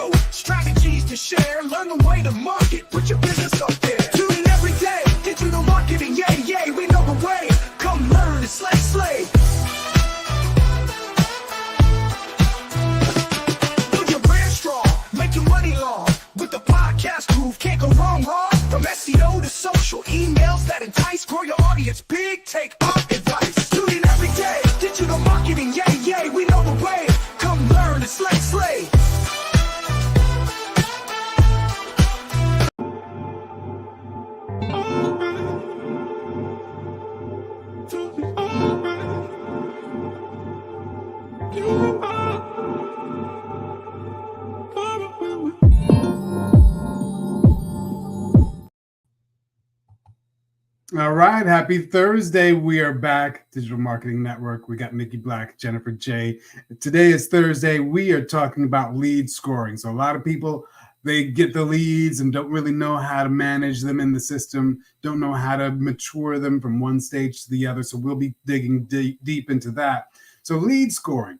grow, strategies to share, learn the way to market, put your business up there. Tune in every day, digital marketing, yay, yay, we know the way. Come learn, it's like slay. Build your brand strong, make your money long. With the podcast groove, can't go wrong. From SEO to social, emails that entice, grow your audience big, take our advice. Tune in every day, digital marketing, yay, yay, we know the way. Come learn, it's like slay. All right, happy Thursday. We are back, Digital Marketing Network. We got Nikki Black, Jennifer J. Today is Thursday. We are talking about lead scoring. So a lot of people, they get the leads and don't really know how to manage them in the system, don't know how to mature them from one stage to the other. So we'll be digging deep into that. So lead scoring,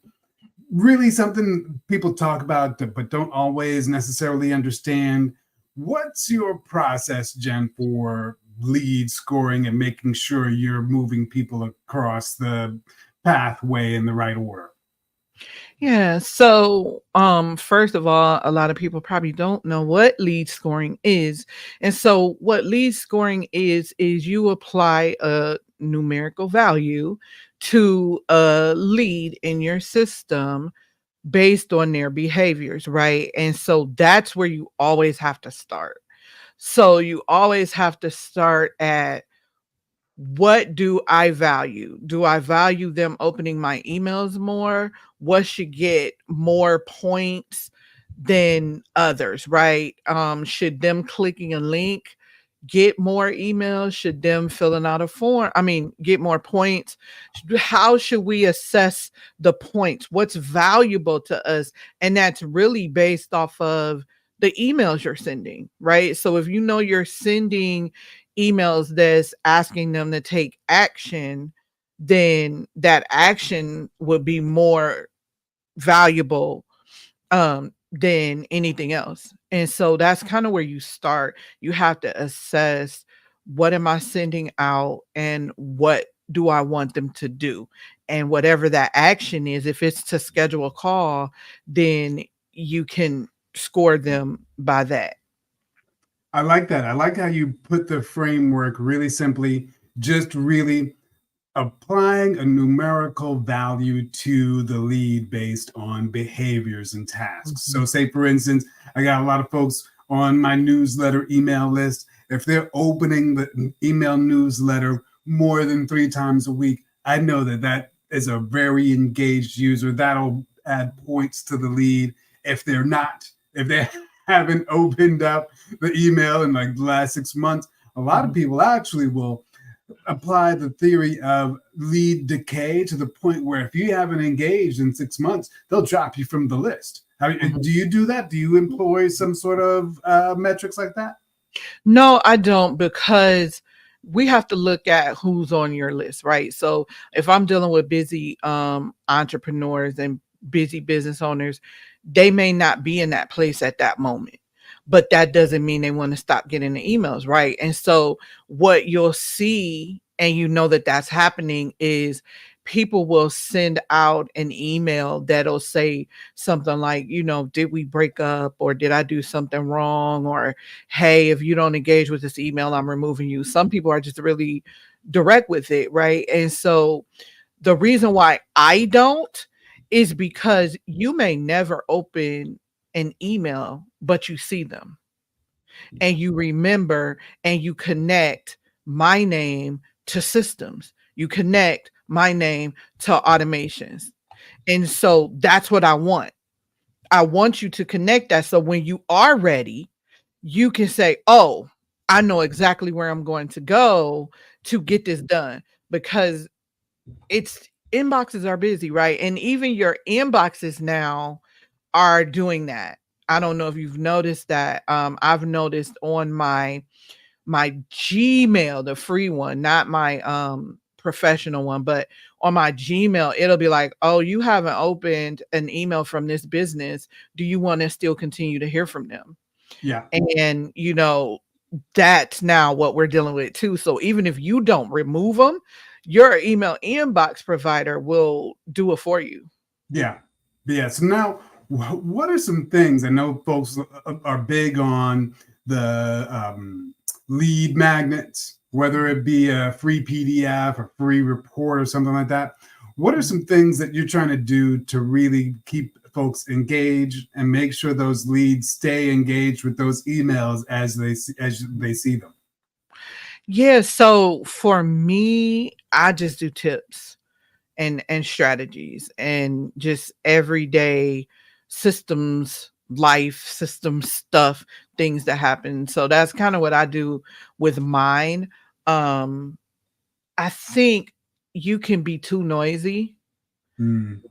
really something people talk about, but don't always necessarily understand. What's your process, Jen, for lead scoring and making sure you're moving people across the pathway in the right order? Yeah. So, first of all, a lot of people probably don't know what lead scoring is. And so what lead scoring is you apply a numerical value to a lead in your system based on their behaviors, right? And so that's where you always have to start. So you always have to start at, what do I value? Do I value them opening my emails more? What should get more points than others, right? Should them clicking a link get more emails? Should them filling out a form, get more points? How should we assess the points? What's valuable to us? And that's really based off of the emails you're sending, right? So if you know you're sending emails that's asking them to take action, then that action would be more valuable than anything else. And so that's kind of where you start. You have to assess, what am I sending out and what do I want them to do? And whatever that action is, if it's to schedule a call, then you can score them by that. I like that. I like how you put the framework really simply, just really applying a numerical value to the lead based on behaviors and tasks. So say, for instance, I got a lot of folks on my newsletter email list. If they're opening the email newsletter more than 3 times a week, I know that that is a very engaged user. That'll add points to the lead. If they're not, if they haven't opened up the email in like the last 6 months, a lot of people actually will apply the theory of lead decay to the point where if you haven't engaged in 6 months, they'll drop you from the list. Do you do that? Do you employ some sort of metrics like that? No, I don't, because we have to look at who's on your list, right? So if I'm dealing with busy entrepreneurs and busy business owners, they may not be in that place at that moment, but that doesn't mean they want to stop getting the emails, right? And so what you'll see, and you know that that's happening, is people will send out an email that'll say something like, did we break up, or did I do something wrong? Or, hey, if you don't engage with this email, I'm removing you. Some people are just really direct with it, right? And so the reason why I don't is because you may never open an email, but you see them and you remember and you connect my name to systems. You connect my name to automations. And so that's what I want. I want you to connect that. So when you are ready, you can say, oh, I know exactly where I'm going to go to get this done, because inboxes are busy, right? And even your inboxes now are doing that. I don't know if you've noticed that. I've noticed on my Gmail, the free one, not my professional one, but on my Gmail, it'll be like, oh, you haven't opened an email from this business. Do you want to still continue to hear from them? Yeah. And, that's now what we're dealing with too. So even if you don't remove them, your email inbox provider will do it for you. Yeah. Yeah. So now, what are some things? I know folks are big on the lead magnets, whether it be a free PDF or free report or something like that. What are some things that you're trying to do to really keep folks engaged and make sure those leads stay engaged with those emails as they see them? Yeah. So for me, I just do tips and strategies and just everyday system stuff, things that happen. So that's kind of what I do with mine. Um, I think you can be too noisy Mm,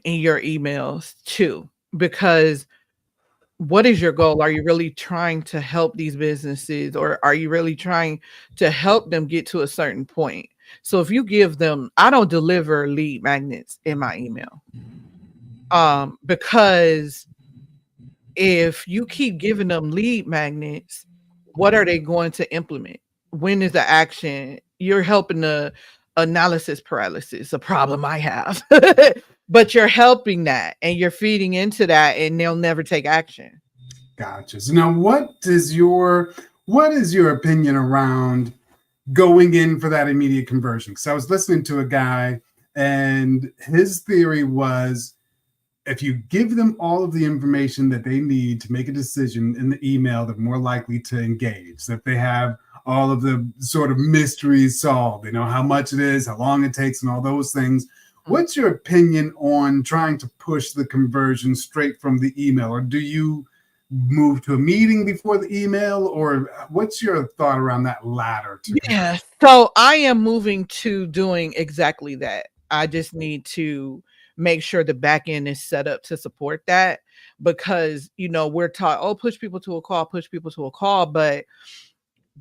in your emails too, because what is your goal? Are you really trying to help these businesses, or are you really trying to help them get to a certain point? So if you give them, I don't deliver lead magnets in my email. Because if you keep giving them lead magnets, what are they going to implement? When is the action? You're helping the analysis paralysis, a problem I have. But you're helping that and you're feeding into that, and they'll never take action. gotcha. So now, what is your opinion around going in for that immediate conversion? Because I was listening to a guy, and his theory was, if you give them all of the information that they need to make a decision in the email, they're more likely to engage. So if they have all of the sort of mysteries solved, they know how much it is, how long it takes, and all those things. What's your opinion on trying to push the conversion straight from the email? Or do you move to a meeting before the email? Or what's your thought around that latter? Yeah. So I am moving to doing exactly that. I just need to make sure the back end is set up to support that, because we're taught, oh, push people to a call, push people to a call, but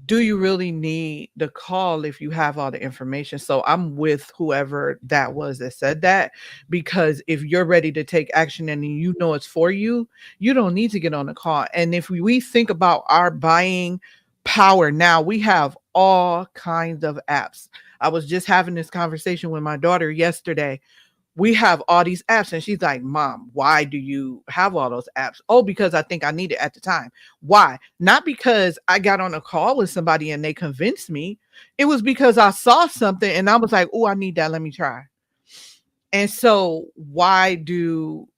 do you really need the call if you have all the information? So I'm with whoever that was that said that, because if you're ready to take action and it's for you, you don't need to get on the call. And if we think about our buying power now, we have all kinds of apps. I was just having this conversation with my daughter yesterday. We have all these apps, and she's like, Mom, why do you have all those apps? Oh, because I think I need it at the time. Why? Not because I got on a call with somebody and they convinced me. It was because I saw something and I was like, oh, I need that, let me try. And so why do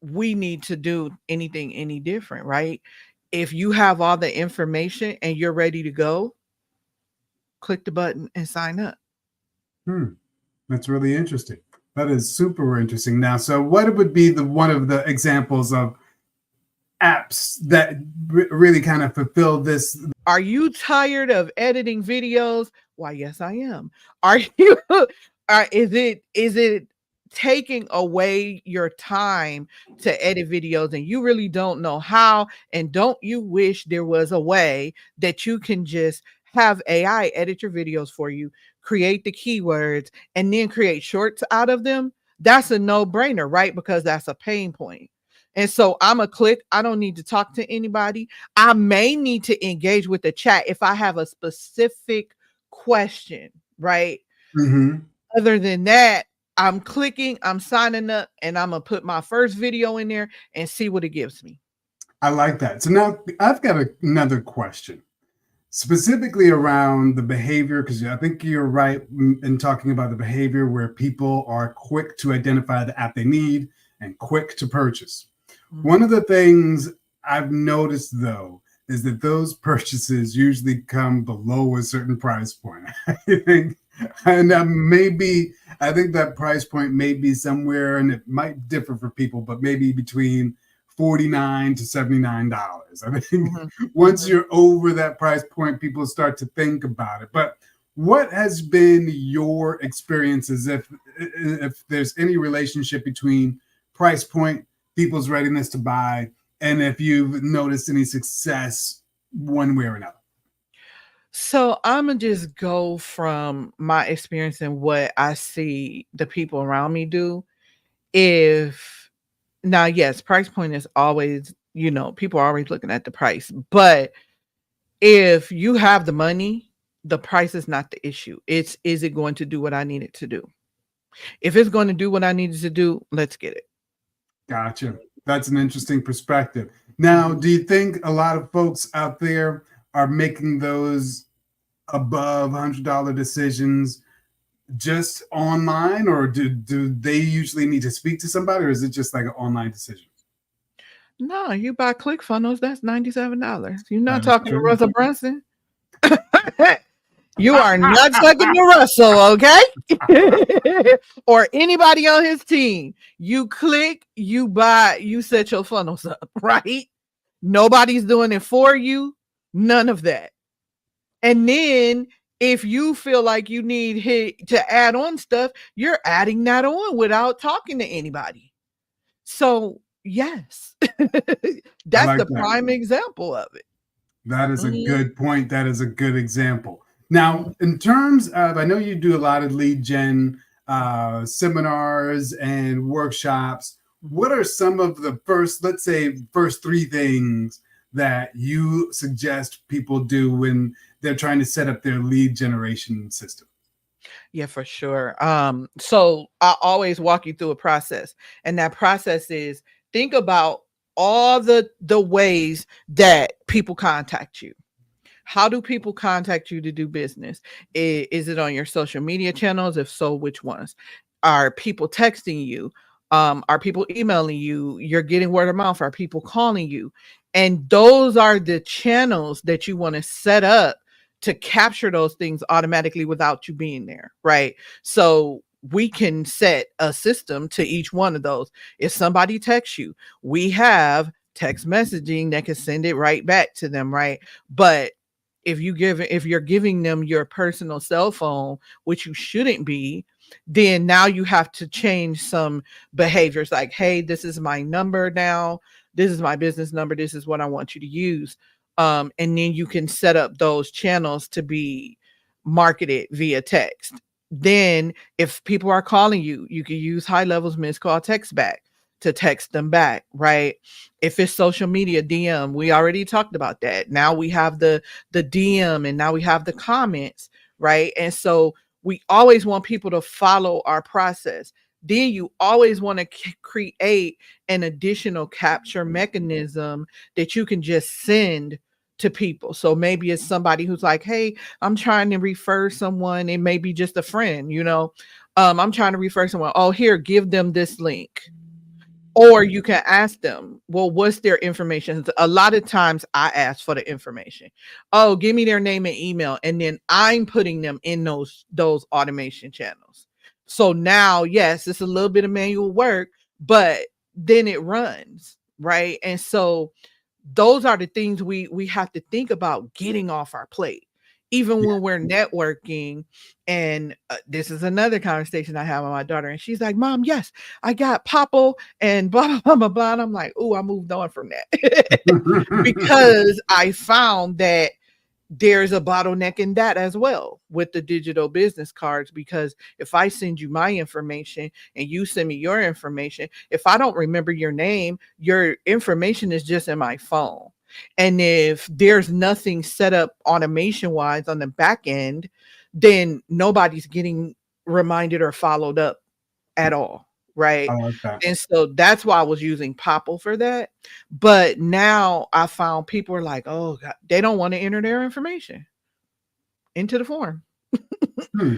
we need to do anything any different, right? If you have all the information and you're ready to go, click the button and sign up. That's really interesting. That is super interesting. Now, so what would be one of the examples of apps that really kind of fulfill this? Are you tired of editing videos? Why, yes, I am. Are you? Is it taking away your time to edit videos and you really don't know how? And don't you wish there was a way that you can just have AI edit your videos for you, create the keywords, and then create shorts out of them? That's a no-brainer, right? Because that's a pain point. And so I'm a click. I don't need to talk to anybody. I may need to engage with the chat if I have a specific question, right? Mm-hmm. Other than that, I'm clicking, I'm signing up, and I'm going to put my first video in there and see what it gives me. I like that. So now I've got another question, specifically around the behavior, because I think you're right in talking about the behavior where people are quick to identify the app they need and quick to purchase. One of the things I've noticed, though, is that those purchases usually come below a certain price point. I think that price point may be somewhere, and it might differ for people, but maybe between $49 to $79. I think once you're over that price point, people start to think about it. But what has been your experiences, if there's any relationship between price point, people's readiness to buy, and if you've noticed any success one way or another? So I'm gonna just go from my experience and what I see the people around me do. If now, yes, price point is always, people are always looking at the price, but if you have the money, the price is not the issue. It's, is it going to do what I need it to do? If it's going to do what I need it to do, let's get it. Gotcha. That's an interesting perspective. Now, Mhm. do you think a lot of folks out there are making those above $100 decisions just online, or do they usually need to speak to somebody, or is it just like an online decision? No, you buy ClickFunnels, that's $97. You're not That is talking to true. Russell Brunson. You are not talking to Russell, okay? Or anybody on his team. You click, you buy, you set your funnels up, right? Nobody's doing it for you. None of that. And then if you feel like you need to add on stuff, you're adding that on without talking to anybody. So, yes, I that's like the that. prime example of it. That is a Mhm. good point. That is a good example. Now, in terms of, I know you do a lot of lead gen seminars and workshops. What are some of the first, let's say, first three things that you suggest people do when they're trying to set up their lead generation system? Yeah, for sure. So I always walk you through a process, and that process is, think about all the ways that people contact you. How do people contact you to do business? Is it on your social media channels? If so, which ones? Are people texting you? Are people emailing you? You're getting word of mouth. Are people calling you? And those are the channels that you want to set up to capture those things automatically without you being there, right? So we can set a system to each one of those. If somebody texts you, we have text messaging that can send it right back to them, right? But if you're giving them your personal cell phone, which you shouldn't be, then now you have to change some behaviors, like, hey, this is my number now, this is my business number, this is what I want you to use. And then you can set up those channels to be marketed via text. Then if people are calling you, you can use high levels missed call text back to text them back, right? If it's social media DM, we already talked about that. Now we have the DM, and now we have the comments, right? And so we always want people to follow our process. Then you always want to create an additional capture mechanism that you can just send to people. So maybe it's somebody who's like, hey, I'm trying to refer someone. It may be just a friend, I'm trying to refer someone. Oh, here, give them this link. Or you can ask them, well, what's their information? A lot of times I ask for the information. Oh, give me their name and email. And then I'm putting them in those automation channels. So now, yes, it's a little bit of manual work, but then it runs, right? And so those are the things we have to think about getting off our plate, even Yeah. when we're networking. And this is another conversation I have with my daughter, and she's like, mom, yes, I got Popple and blah blah blah blah blah. And I'm like, oh, I moved on from that. Because I found that there's a bottleneck in that as well with the digital business cards. Because if I send you my information and you send me your information, if I don't remember your name, your information is just in my phone. And if there's nothing set up automation wise on the back end, then nobody's getting reminded or followed up at all, I right? like that. And so that's why I was using Popple for that. But now I found people are like, oh God, they don't want to enter their information into the form. Hmm.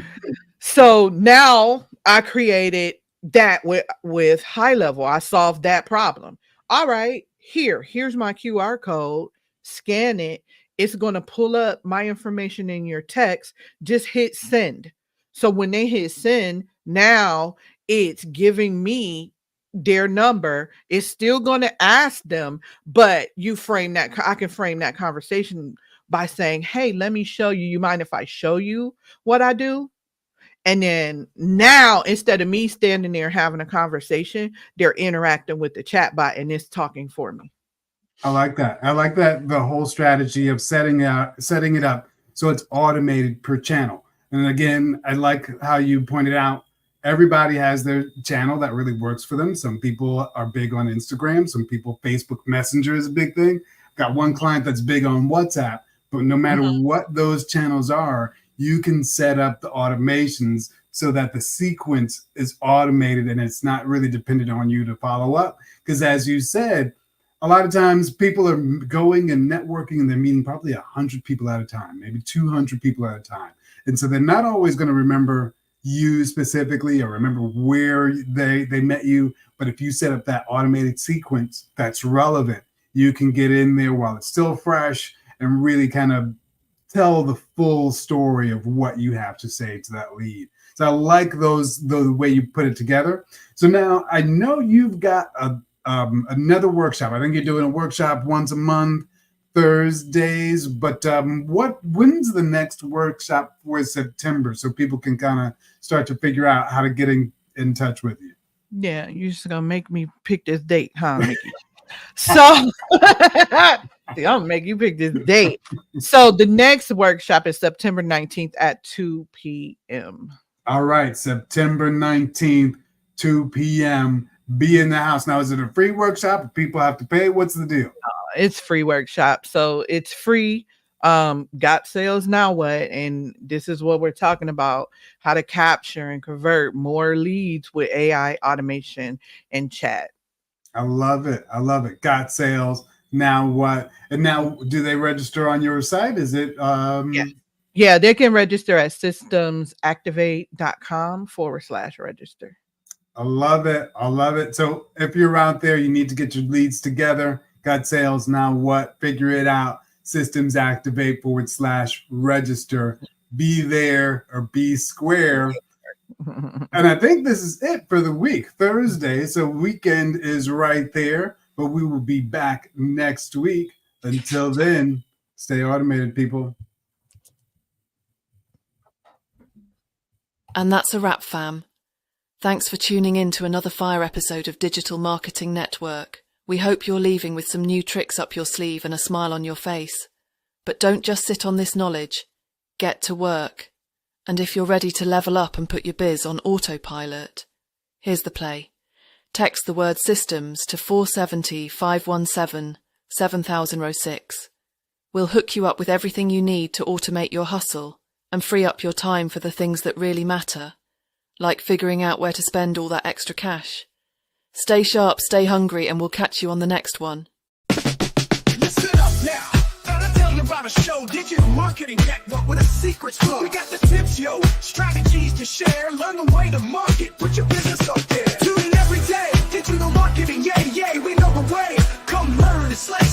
So now I created that with high level. I solved that problem. All right, here's my QR code. Scan it. It's going to pull up my information in your text. Just hit send. So when they hit send, now it's giving me their number. It's still going to ask them, but you frame that. I can frame that conversation by saying, "Hey, let me show you. You mind if I show you what I do?" And then now, instead of me standing there having a conversation, they're interacting with the chat bot and it's talking for me. I like that. I like that, the whole strategy of setting it up So it's automated per channel. And again, I like how you pointed out, everybody has their channel that really works for them. Some people are big on Instagram. Some people, Facebook Messenger is a big thing. Got one client that's big on WhatsApp, but no matter what those channels are, you can set up the automations so that the sequence is automated and it's not really dependent on you to follow up. Because as you said, a lot of times people are going and networking and they're meeting probably 100 people at a time, maybe 200 people at a time. And so they're not always going to remember you specifically or remember where they met you. But if you set up that automated sequence that's relevant, you can get in there while it's still fresh and really kind of tell the full story of what you have to say to that lead. So I like the way you put it together. So now I know you've got another workshop. I think you're doing a workshop once a month, Thursdays. But when's the next workshop for September so people can kind of start to figure out how to get in touch with you? Yeah, you're just gonna make me pick this date, huh, Mickey? So I'm gonna make you pick this date. So the next workshop is September 19th at 2 p.m. All right, September 19th, 2 p.m. Be in the house. Now, is it a free workshop? People have to pay? What's the deal? It's free workshop. So it's free. Got sales, now what? And this is what we're talking about, how to capture and convert more leads with AI automation and chat. I love it. I love it. Got sales, now what? And now, do they register on your site? Is it Yeah, they can register at systemsactivate.com/register. I love it. I love it. So if you're out there, you need to get your leads together. Got sales, now what? Figure it out. Systemsactivate/register. Be there or be square. And I think this is it for the week, Thursday. So weekend is right there, but we will be back next week. Until then, stay automated, people. And that's a wrap, fam. Thanks for tuning in to another fire episode of Digital Marketing NetWurk. We hope you're leaving with some new tricks up your sleeve and a smile on your face. But don't just sit on this knowledge. Get to work. And if you're ready to level up and put your biz on autopilot, here's the play. Text the word systems to 470-517-7006. We'll hook you up with everything you need to automate your hustle and free up your time for the things that really matter, like figuring out where to spend all that extra cash. Stay sharp, stay hungry, and we'll catch you on the next one. Listen up now. Gotta tell you about a show, Digital Marketing NetWurk with a secret flow. We got the tips, yo, strategies to share. Learn the way to market, put your business up there. Tune in every day, Digital Marketing, yeah, we know the way. Come learn and slay.